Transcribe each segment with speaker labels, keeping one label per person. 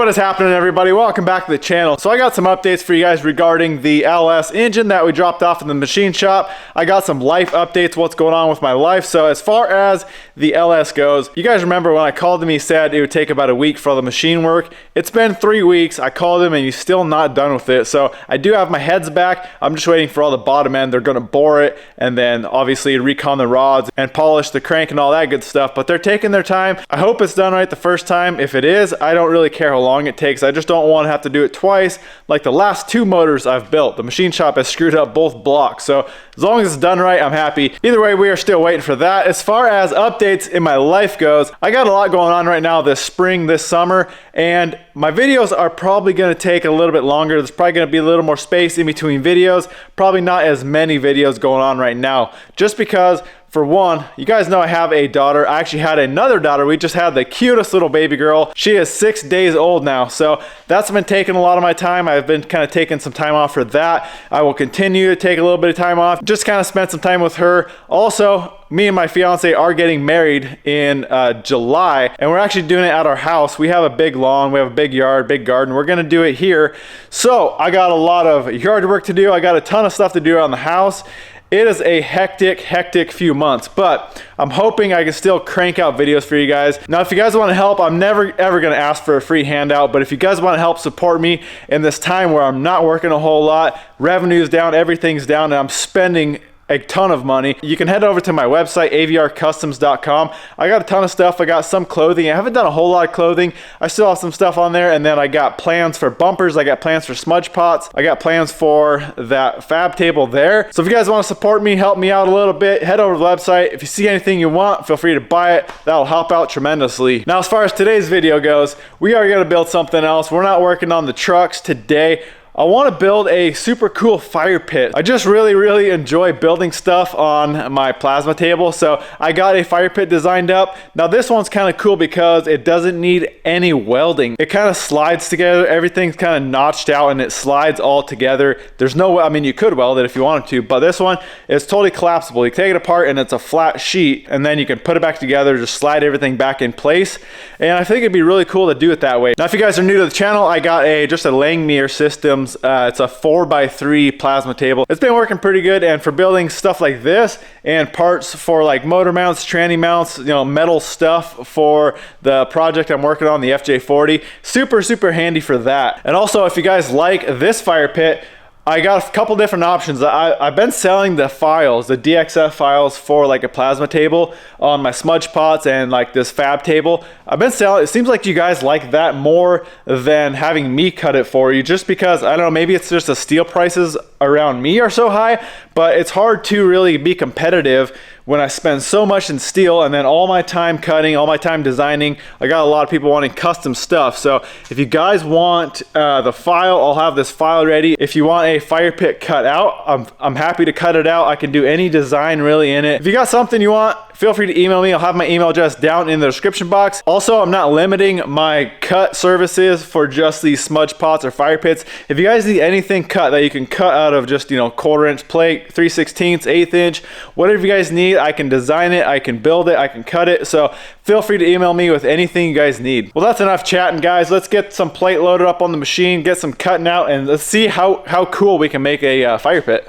Speaker 1: what is happening, everybody? Welcome back to the channel. So I got some updates for you guys regarding the LS engine that we dropped off in the machine shop. I got some life updates, what's going on with my life. So as far as the LS goes, you guys remember when I called him, he said it would take about a week for all the machine work. It's been 3 weeks. I called him and he's still not done with it. So I do have my heads back. I'm just waiting for all the bottom end. They're going to bore it and then obviously recon the rods and polish the crank and all that good stuff. But they're taking their time. I hope it's done right the first time. If it is, I don't really care how long it takes. I just don't want to have to do it twice like the last 2 motors I've built. The machine shop has screwed up both blocks. So as long as it's done right, I'm happy. Either way, we are still waiting for that. As far as updates in my life goes, I got a lot going on right now this spring, this summer, and my videos are probably going to take a little bit longer. There's probably going to be a little more space in between videos. Probably not as many videos going on right now, just because for one, you guys know I have a daughter. I actually had another daughter. We just had the cutest little baby girl. She is 6 days old now. So that's been taking a lot of my time. I've been kind of taking some time off for that. I will continue to take a little bit of time off. Just kind of spend some time with her. Also, me and my fiance are getting married in July, and we're actually doing it at our house. We have a big lawn, we have a big yard, big garden. We're gonna do it here. So I got a lot of yard work to do. I got a ton of stuff to do around the house. It is a hectic few months, but I'm hoping I can still crank out videos for you guys. Now, if you guys want to help, I'm never ever going to ask for a free handout, but if you guys want to help support me in this time where I'm not working a whole lot, revenue's down, everything's down, and I'm spending a ton of money, you can head over to my website, avrcustoms.com. I got a ton of stuff. I got some clothing. I haven't done a whole lot of clothing. I still have some stuff on there, and then I got plans for bumpers. I got plans for smudge pots. I got plans for that fab table there. So if you guys want to support me, help me out a little bit, head over to the website. If you see anything you want, feel free to buy it. That'll help out tremendously. Now, as far as today's video goes, we are going to build something else. We're not working on the trucks today. I want to build a super cool fire pit. I just really enjoy building stuff on my plasma table, so I got a fire pit designed up. Now this one's kind of cool because it doesn't need any welding. It kind of slides together. Everything's kind of notched out and it slides all together. There's no, I mean, you could weld it if you wanted to, but this one is totally collapsible. You take it apart and it's a flat sheet, and then you can put it back together, just slide everything back in place. And I think it'd be really cool to do it that way. Now, if you guys are new to the channel, I got just a Langmuir Systems. It's a 4x3 plasma table. It's been working pretty good, and for building stuff like this and parts for like motor mounts, tranny mounts, you know, metal stuff for the project I'm working on, the FJ40, super handy for that. And also, if you guys like this fire pit, I got a couple different options. I've been selling the files, the DXF files for like a plasma table on my smudge pots and like this fab table. I've been selling, it seems like you guys like that more than having me cut it for you, just because, I don't know, maybe it's just the steel prices around me are so high, but it's hard to really be competitive when I spend so much in steel and then all my time cutting, all my time designing. I got a lot of people wanting custom stuff. So if you guys want the file, I'll have this file ready. If you want a fire pit cut out, I'm happy to cut it out. I can do any design really in it. If you got something you want, feel free to email me. I'll have my email address down in the description box. Also, I'm not limiting my cut services for just these smudge pots or fire pits. If you guys need anything cut that you can cut out of just, you know, 1/4 inch plate, 3/16, 1/8 inch, whatever you guys need, I can design it, I can build it, I can cut it. So feel free to email me with anything you guys need. Well, that's enough chatting, guys. Let's get some plate loaded up on the machine, get some cutting out, and let's see how cool we can make a fire pit.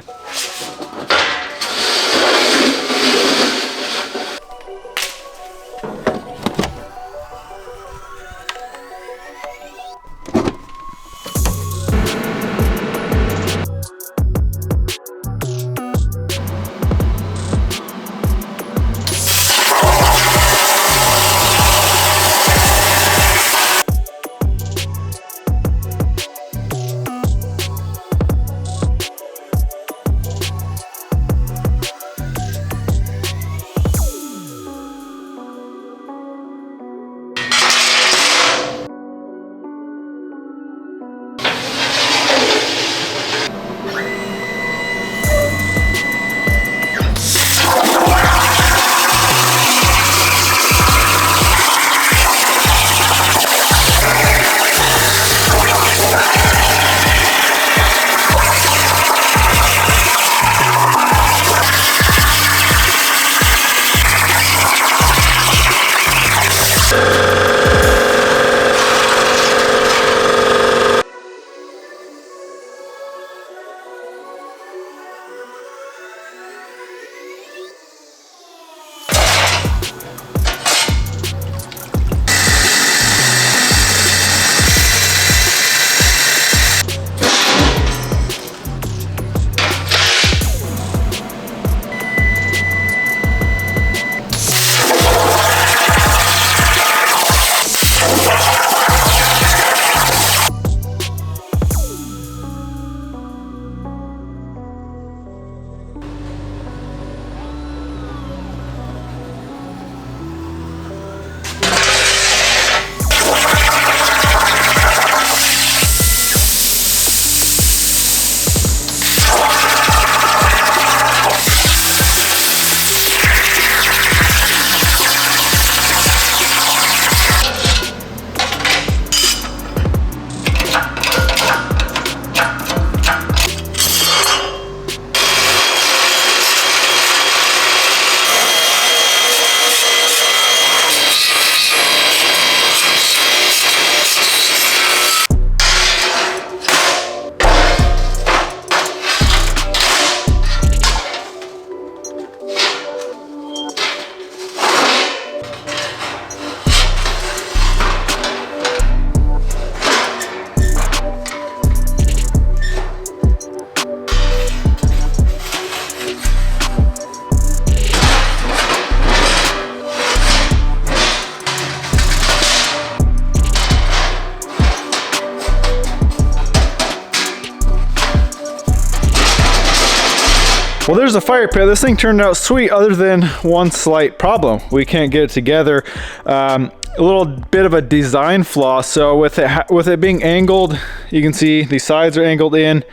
Speaker 1: Well, there's a fire pit. This thing turned out sweet other than one slight problem. We can't get it together. A little bit of a design flaw. So with it being angled, you can see the sides are angled in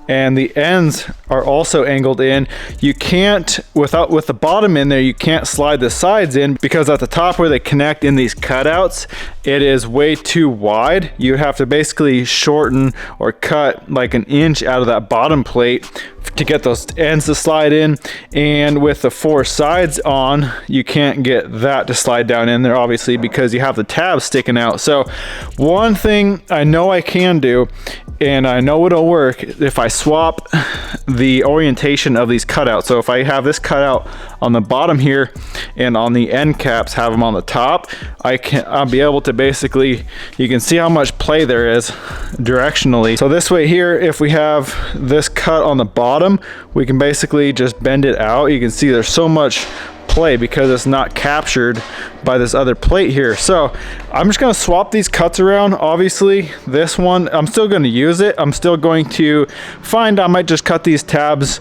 Speaker 1: and the ends are also angled in. You can't, with the bottom in there, you can't slide the sides in because at the top where they connect in these cutouts, it is way too wide. You have to basically shorten or cut like an inch out of that bottom plate to get those ends to slide in. And with the 4 sides on, you can't get that to slide down in there, obviously, because you have the tabs sticking out. So one thing I know I can do, and I know it'll work, if I swap the orientation of these cutouts. So if I have this cutout on the bottom here and on the end caps have them on the top, I'll be able to basically, you can see how much play there is directionally. So this way here, if we have this cut on the bottom, we can basically just bend it out. You can see there's so much play because it's not captured by this other plate here. So I'm just going to swap these cuts around. Obviously this one, I'm still going to use it. I'm still going to I might just cut these tabs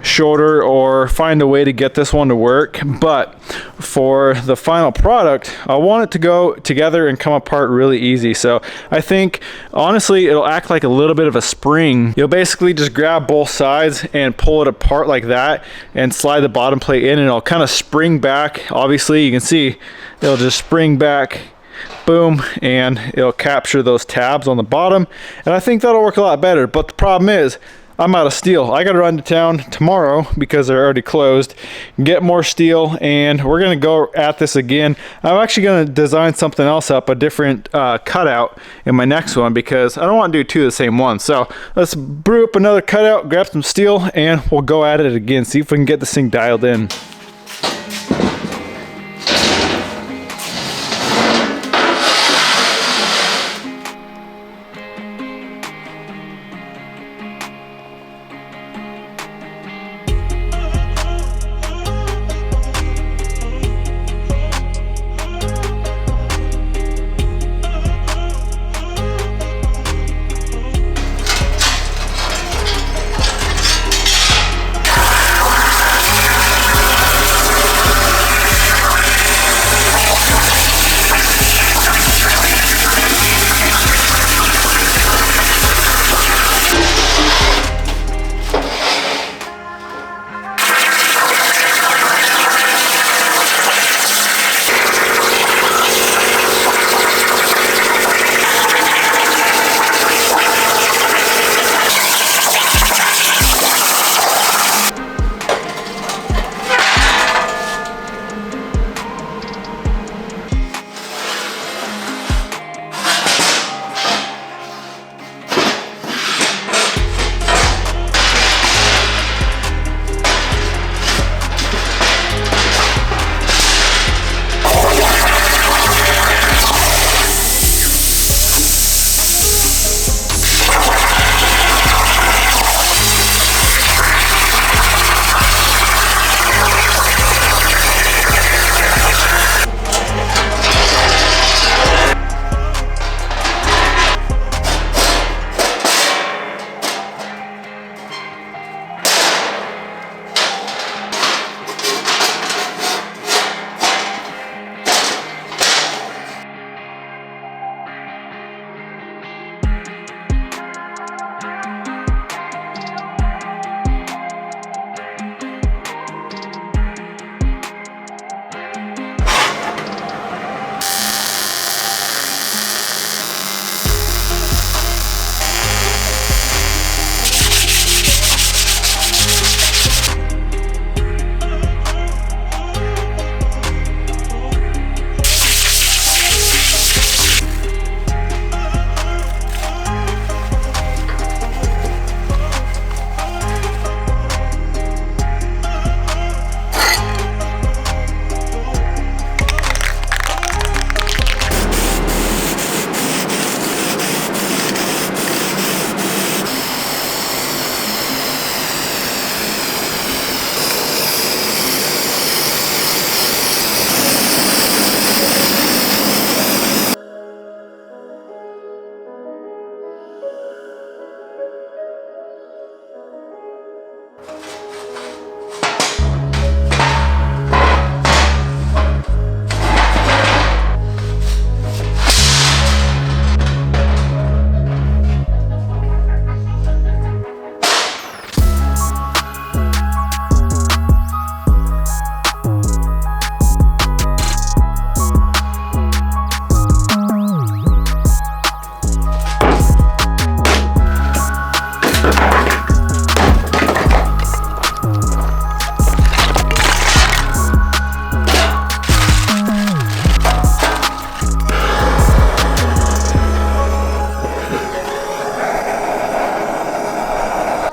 Speaker 1: shorter or find a way to get this one to work. But for the final product, I want it to go together and come apart really easy. So I think honestly it'll act like a little bit of a spring. You'll basically just grab both sides and pull it apart like that and slide the bottom plate in, and it'll kind of spring back. Obviously you can see it'll just spring back, boom, and it'll capture those tabs on the bottom, and I think that'll work a lot better. But the problem is I'm out of steel. I gotta run to town tomorrow because they're already closed, get more steel, and we're gonna go at this again. I'm actually gonna design something else up, a different cutout in my next one, because I don't want to do 2 of the same one. So let's brew up another cutout, grab some steel, and we'll go at it again, see if we can get this thing dialed in.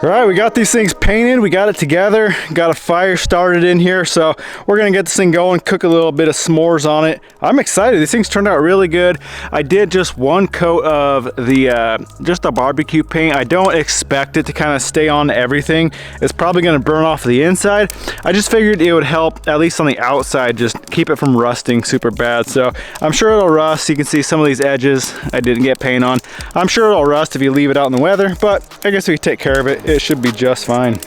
Speaker 1: All right, we got these things painted, we got it together, got a fire started in here, so we're gonna get this thing going, cook a little bit of s'mores on it. I'm excited, these things turned out really good. I did just one coat of the just the barbecue paint. I don't expect it to kind of stay on everything. It's probably gonna burn off the inside. I just figured it would help, at least on the outside, just keep it from rusting super bad. So I'm sure it'll rust. You can see some of these edges I didn't get paint on. I'm sure it'll rust if you leave it out in the weather, but I guess if you take care of it, it should be just fine.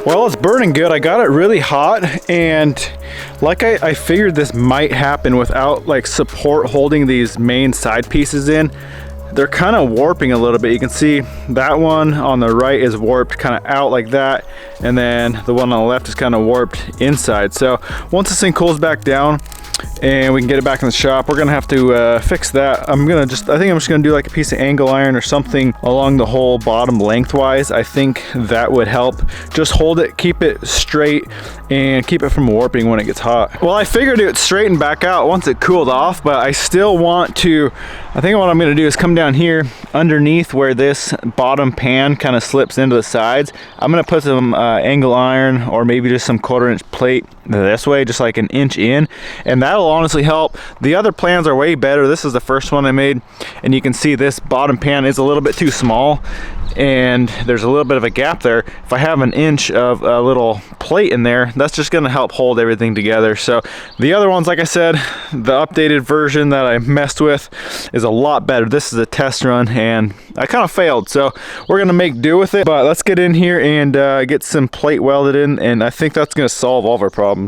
Speaker 1: Well, it's burning good. I got it really hot, and like I figured this might happen without like support holding these main side pieces in. They're kind of warping a little bit. You can see that one on the right is warped kind of out like that, and then the one on the left is kind of warped inside. So once this thing cools back down and we can get it back in the shop, we're gonna have to fix that. I think I'm just gonna do like a piece of angle iron or something along the whole bottom lengthwise. I think that would help. Just hold it, keep it straight, and keep it from warping when it gets hot. Well, I figured it would straighten back out once it cooled off, but I still want to, I think what I'm gonna do is come down here underneath where this bottom pan kind of slips into the sides. I'm gonna put some angle iron or maybe just some 1/4 inch plate this way, just like an inch in, and that'll honestly help. The other plans are way better. This is the first one I made, and you can see this bottom pan is a little bit too small, and there's a little bit of a gap there. If I have an inch of a little plate in there, that's just gonna help hold everything together. So the other ones, like I said, the updated version that I messed with is a lot better. This is a test run, and I kind of failed, so we're gonna make do with it. But let's get in here and get some plate welded in, and I think that's gonna solve all of our problems.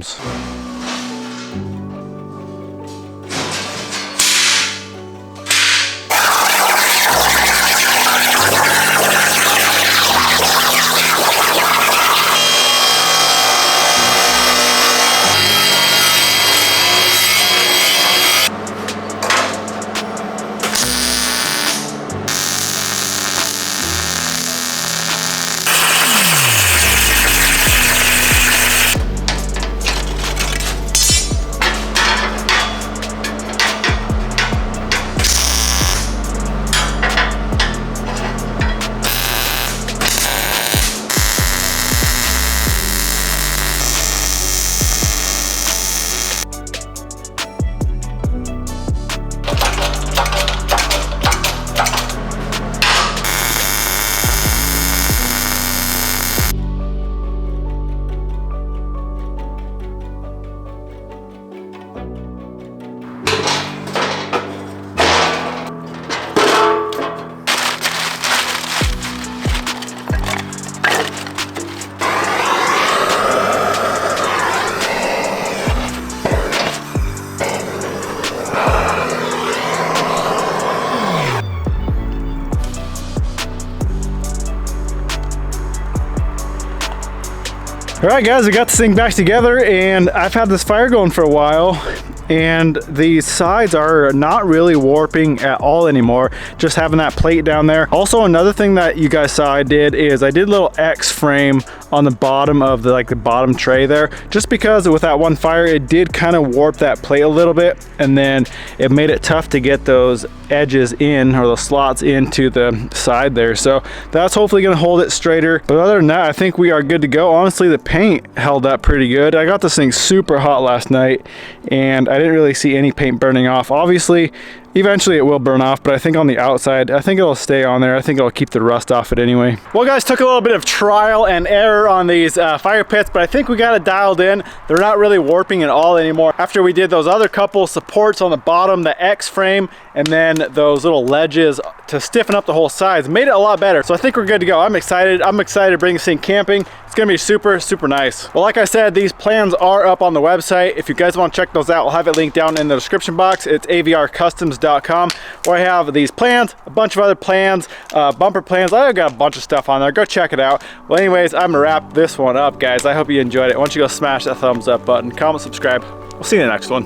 Speaker 1: All right, guys, we got this thing back together, and I've had this fire going for a while, and the sides are not really warping at all anymore, just having that plate down there. Also, another thing that you guys saw I did is I did a little X frame on the bottom of the bottom tray there, just because with that one fire it did kind of warp that plate a little bit, and then it made it tough to get those edges in, or those slots into the side there. So that's hopefully going to hold it straighter. But other than that, I think we are good to go. Honestly, the paint held up pretty good. I got this thing super hot last night, and I didn't really see any paint burning off. Obviously, eventually it will burn off, but I think on the outside, I think it'll stay on there. I think it'll keep the rust off it anyway. Well, guys, took a little bit of trial and error on these fire pits, but I think we got it dialed in. They're not really warping at all anymore. After we did those other couple supports on the bottom, the X frame, and then those little ledges to stiffen up the whole sides, made it a lot better. So I think we're good to go. I'm excited. I'm excited to bring this thing camping. It's gonna be super, super nice. Well, like I said, these plans are up on the website. If you guys want to check those out, I'll have it linked down in the description box. It's avrcustoms.com, where I have these plans, a bunch of other plans, bumper plans. I've got a bunch of stuff on there. Go check it out. Well, anyways, I'm gonna wrap this one up, guys. I hope you enjoyed it. Why don't you go smash that thumbs up button, comment, subscribe. We'll see you in the next one.